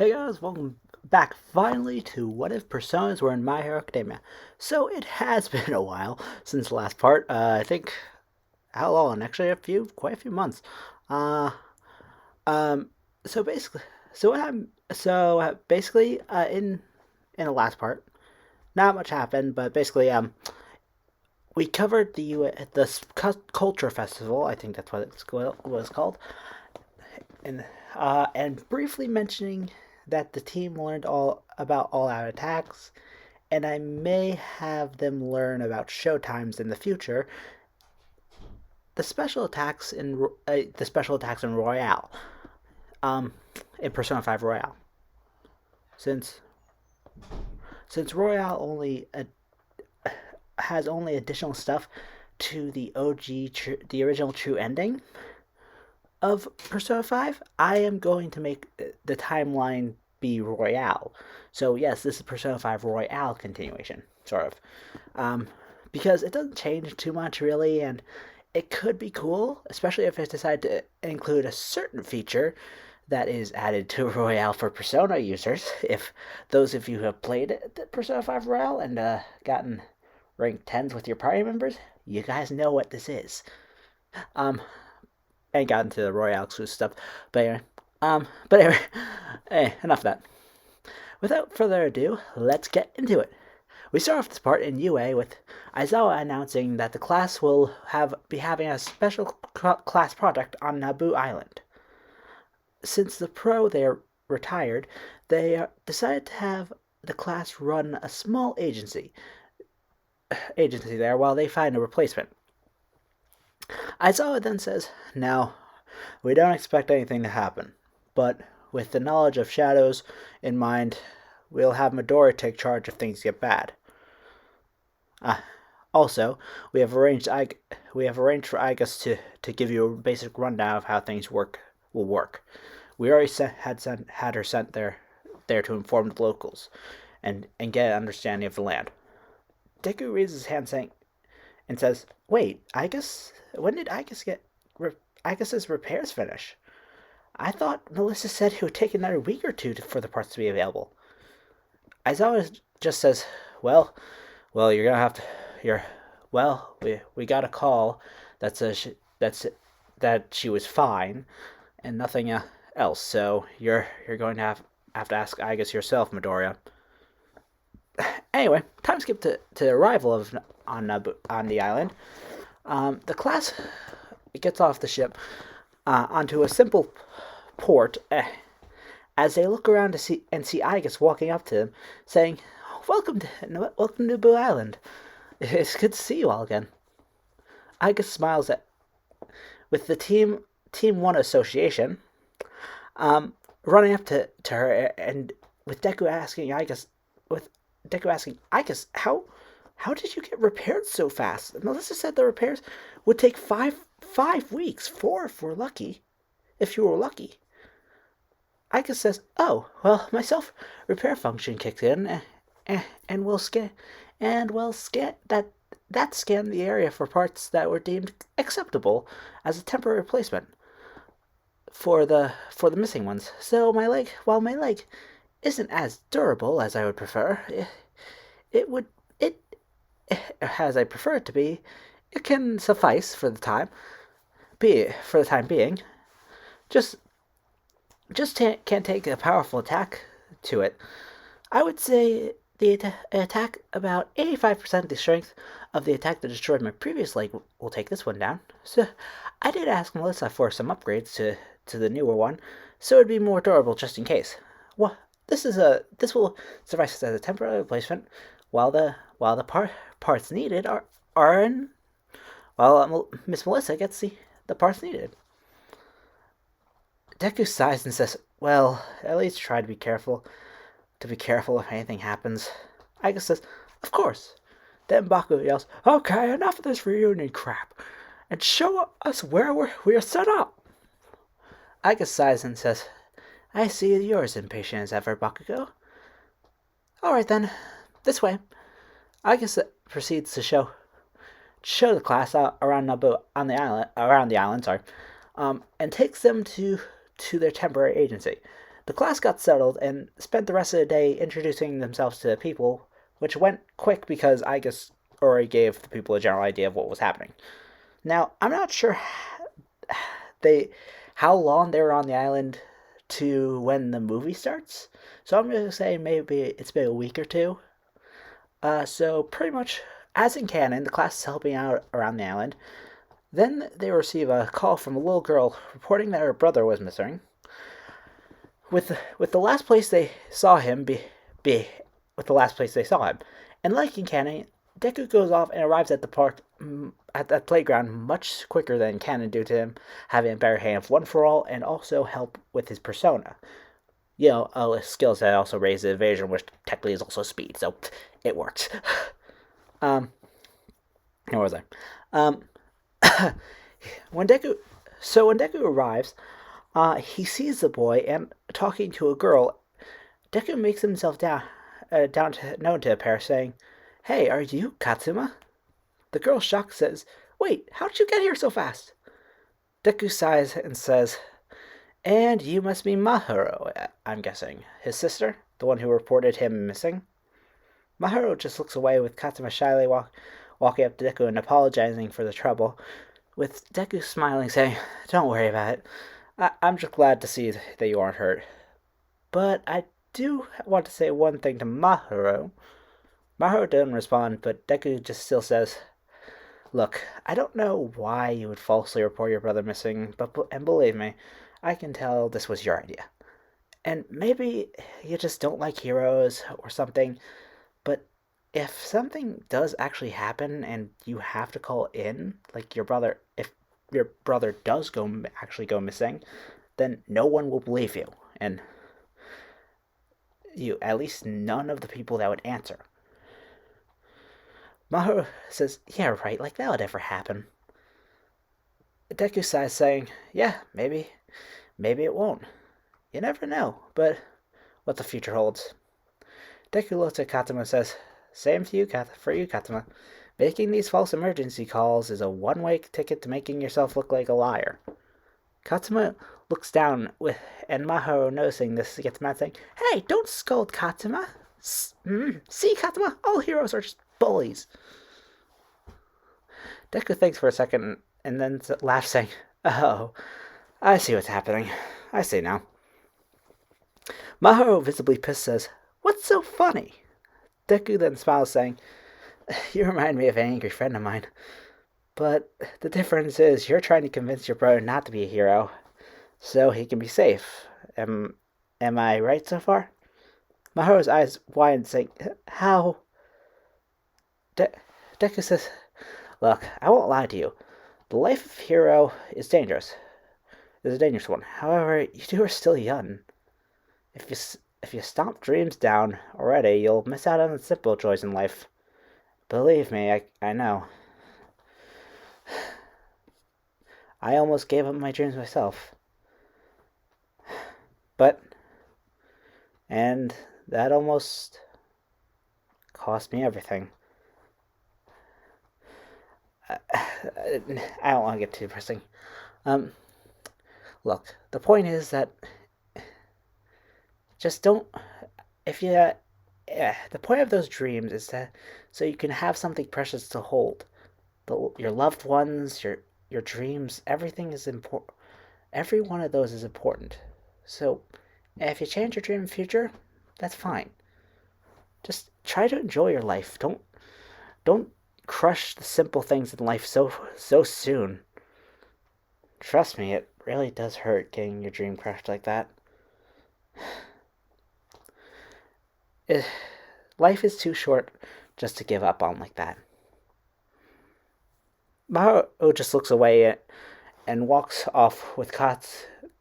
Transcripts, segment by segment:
Hey guys, welcome back finally to What If Personas Were in My Hero Academia. So it has been a while since the last part. I think how long? Actually, quite a few months. Uh, um. So basically, so what happened? In the last part, not much happened, but basically, we covered the culture festival. I think that's what it was called, and briefly mentioning that the team learned all about all-out attacks, and I may have them learn about showtimes in the future. The special attacks in Royale, um, in Persona 5 Royale, since Royale has only additional stuff to the the original true ending of Persona 5, I am going to make the timeline be Royale. So, yes, this is Persona 5 Royale continuation, sort of. Um, because it doesn't change too much, really, and it could be cool, especially if it decided to include a certain feature that is added to Royale for Persona users. If those of you who have played Persona 5 Royale and gotten rank 10s with your party members, you guys know what this is. Um, and got into the Royale exclusive stuff. But anyway, but anyway, hey, enough of that. Without further ado, let's get into it. We start off this part in UA with Aizawa announcing that the class will be having a special class project on Naboo Island. Since the pro there retired, they decided to have the class run a small agency there while they find a replacement. Aizawa then says, "Now, we don't expect anything to happen, but with the knowledge of shadows in mind, we'll have Midori take charge if things get bad. Also, we have arranged for Igus to give you a basic rundown of how things will work. We already had her sent there to inform the locals and get an understanding of the land." Deku raises his hand saying and says, "Wait, Igus? When did Igus's repairs finish? I thought Melissa said it would take another week or two for the parts to be available." Aizawa just says, well, you're gonna have to. You're well. We got a call that says that she was fine and nothing else. So you're going to have to ask Igus yourself, Midoriya. Anyway, time skip to the arrival of on the island. The class gets off the ship onto a simple port. As they look around to see Igus walking up to them, saying, "Welcome to Naboo Island. It's good to see you all again." Igus smiles with the Team One Association, running up to her, and with Deku asking Igus, how did you get repaired so fast? Melissa said the repairs would take five weeks, 4 if you were lucky. Igus says, "Oh, well, my self repair function kicks in, and we'll scan the area for parts that were deemed acceptable as a temporary replacement for the missing ones. So while my leg isn't as durable as I would prefer, it as I prefer it to be, it can suffice for the time being. Just can't take a powerful attack to it. I would say the attack about 85% of the strength of the attack that destroyed my previous leg will take this one down. So I did ask Melissa for some upgrades to the newer one, so it'd be more durable just in case. Well, this will suffice as a temporary replacement while the parts needed are in while Miss Melissa gets the parts needed." Deku sighs and says, "Well, at least try to be careful. If anything happens." Igus says, "Of course." Then Baku yells, "Okay, enough of this reunion crap, and show us where we are set up." Igus sighs and says, "I see you're as impatient as ever, Bakugo. All right then, this way." Igus proceeds to show the class out around around the island, and takes them to their temporary agency. The class got settled and spent the rest of the day introducing themselves to the people, which went quick because I guess already gave the people a general idea of what was happening. Now, I'm not sure they how long they were on the island to when the movie starts, so I'm going to say maybe it's been a week or two. So pretty much, as in canon, the class is helping out around the island. Then they receive a call from a little girl reporting that her brother was missing. With the last place they saw him be with the last place they saw him, and like in canon, Deku goes off and arrives at the park at that playground much quicker than canon due to him having a better hand of one for all and also help with his persona. Skills that also raise evasion, which technically is also speed, so it works. um, where was I? Um, when Deku, when Deku arrives, he sees the boy and talking to a girl. Deku makes himself known to a pair, saying, "Hey, are you Katsuma?" The girl, shocked, says, "Wait, how did you get here so fast?" Deku sighs and says, "And you must be Maharu, I'm guessing. His sister? The one who reported him missing?" Maharu just looks away with Katsuma shyly walking up to Deku and apologizing for the trouble, with Deku smiling, saying, "Don't worry about it. I'm just glad to see that you aren't hurt. But I do want to say one thing to Maharu." Maharu doesn't respond, but Deku just still says, "Look, I don't know why you would falsely report your brother missing, and believe me, I can tell this was your idea. And maybe you just don't like heroes or something, but if something does actually happen and you have to call in, like if your brother does actually go missing, then no one will believe you, and at least none of the people that would answer." Maharu says, "Yeah, right, like that would ever happen." Deku sighs, saying, "Yeah, maybe it won't. You never know, but what the future holds." Deku looks at Katama and says, "Same to you, for you, Katama. Making these false emergency calls is a one-way ticket to making yourself look like a liar." Katama looks down and Maharu, noticing this, gets mad, saying, "Hey, don't scold Katama. See, Katama, all heroes are just bullies." Deku thinks for a second and then laughs, saying, "Oh, I see what's happening. I see now." Maharu, visibly pissed, says, "What's so funny?" Deku then smiles, saying, "You remind me of an angry friend of mine. But the difference is you're trying to convince your brother not to be a hero, so he can be safe. Am I right so far?" Maharu's eyes widen, saying, "How?" Deku says, "Look, I won't lie to you. The life of a hero is dangerous. Is a dangerous one. However, you two are still young. If you stomp dreams down already, you'll miss out on the simple joys in life. Believe me, I know. I almost gave up my dreams myself. And that almost cost me everything." I don't want to get too depressing. Look, the point is that just don't. If you, the point of those dreams is that so you can have something precious to hold. Your loved ones, your dreams, everything is important. Every one of those is important. So, if you change your dream in the future, that's fine. Just try to enjoy your life. Don't crush the simple things in life so soon. Trust me, it really does hurt getting your dream crushed like that. Life is too short just to give up on like that. Maharu just looks away and walks off with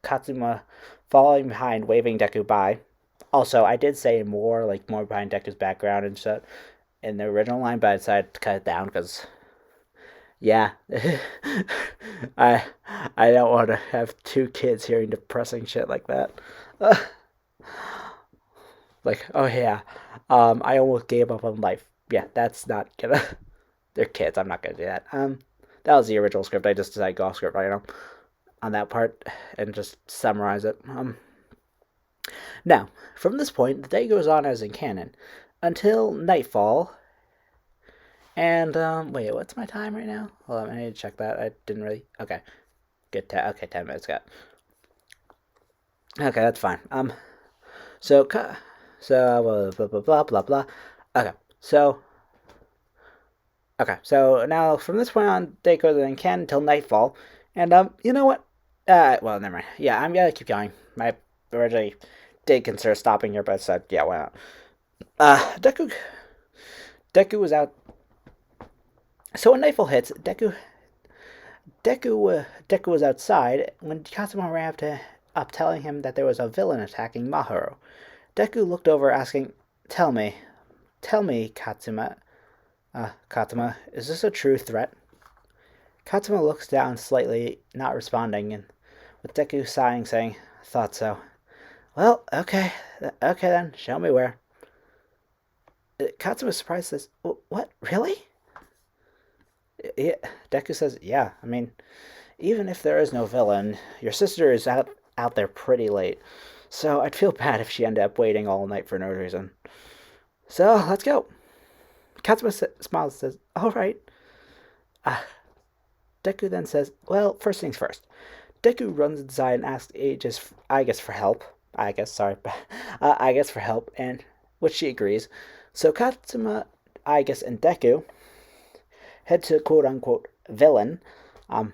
Katsuma following behind, waving Deku by. Also, I did say more behind Deku's background and stuff in the original line, but I decided to cut it down because, yeah, I don't want to have two kids hearing depressing shit like that. Oh yeah, I almost gave up on life. Yeah, that's not gonna. They're kids. I'm not gonna do that. That was the original script. I just decided to go off script, on that part and just summarize it. Now, from this point, the day goes on as in canon until nightfall. And wait, what's my time right now? Hold on, I need to check that. I didn't really. Okay, good. Okay, 10 minutes got. Okay, that's fine. So blah blah blah blah blah. Okay, so now from this point on, day goes in canon until nightfall, and you know what? Well, never mind. Yeah, I'm gonna keep going. My originally did consider stopping here, but I said, yeah, why not? Deku was out. So when nightfall hits, Deku was outside when Katsuma ran up telling him that there was a villain attacking Mahuro. Deku looked over, asking, tell me, Katsuma, is this a true threat?" Katsuma looks down slightly, not responding, and with Deku sighing, saying, "Thought so." "Well, okay then, show me where." Katsuma surprised says, "What, really?" Yeah, Deku says, "Yeah, I mean, even if there is no villain, your sister is out there pretty late, so I'd feel bad if she ended up waiting all night for no reason. So, let's go." Katsuma smiles and says, "All right." Uh, Deku then says, "Well, first things first." Deku runs inside and asks Aegis, I guess, for help. I guess, sorry. I guess for help, and which she agrees. So Katsuma, I guess, and Deku head to quote unquote villain. Um,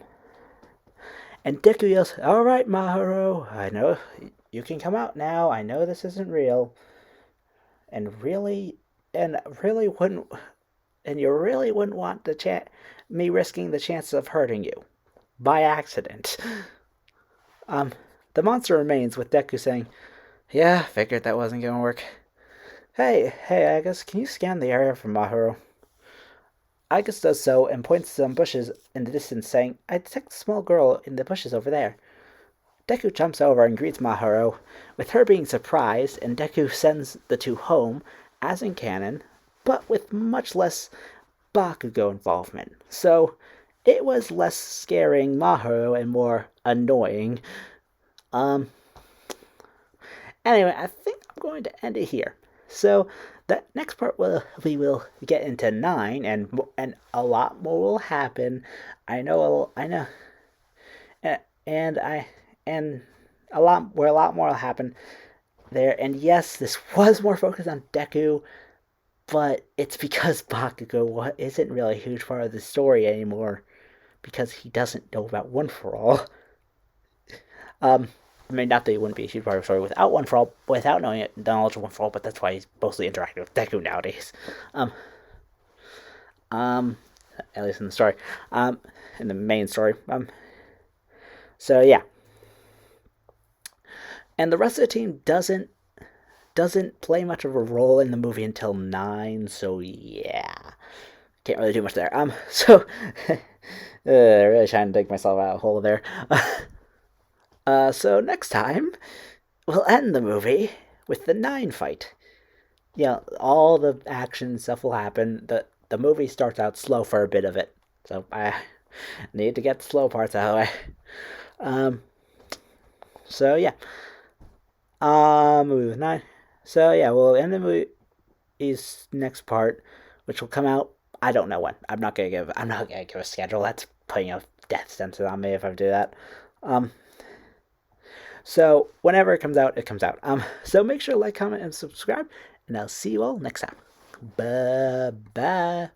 and Deku yells, "All right, Mahuro, I know you can come out now. I know this isn't real, and really wouldn't, and you really wouldn't want me risking the chances of hurting you by accident." Um, the monster remains with Deku saying, "Yeah, figured that wasn't gonna work. Hey, Agus, can you scan the area for Mahuro?" Agus does so and points to some bushes in the distance, saying, "I detect a small girl in the bushes over there." Deku jumps over and greets Mahuro, with her being surprised, and Deku sends the two home, as in canon, but with much less Bakugo involvement. So it was less scaring Mahuro and more annoying. Um, Anyway, I think I'm going to end it here. So the next part we will get into 9, and a lot more will happen. I know, and I and a lot more will happen there. And yes, this was more focused on Deku, but it's because Bakugo isn't really a huge part of the story anymore because he doesn't know about One for All. I mean, not that he wouldn't be a huge part of the story without One for All, without knowing it, knowledge of One for All, but that's why he's mostly interacting with Deku nowadays. Um, um, at least in the story, in the main story. So yeah, and the rest of the team doesn't play much of a role in the movie until 9. So yeah, can't really do much there. So really trying to dig myself out of a hole there. So next time, we'll end the movie with the 9 fight. Yeah, all the action stuff will happen. The movie starts out slow for a bit of it, so I need to get the slow parts out of the way. Um, so yeah, movie with 9. So yeah, we'll end the movie's next part, which will come out. I don't know when. I'm not gonna give a schedule. That's putting a death sentence on me if I do that. So whenever it comes out, it comes out. So make sure to like, comment, and subscribe, and I'll see you all next time. Bye bye.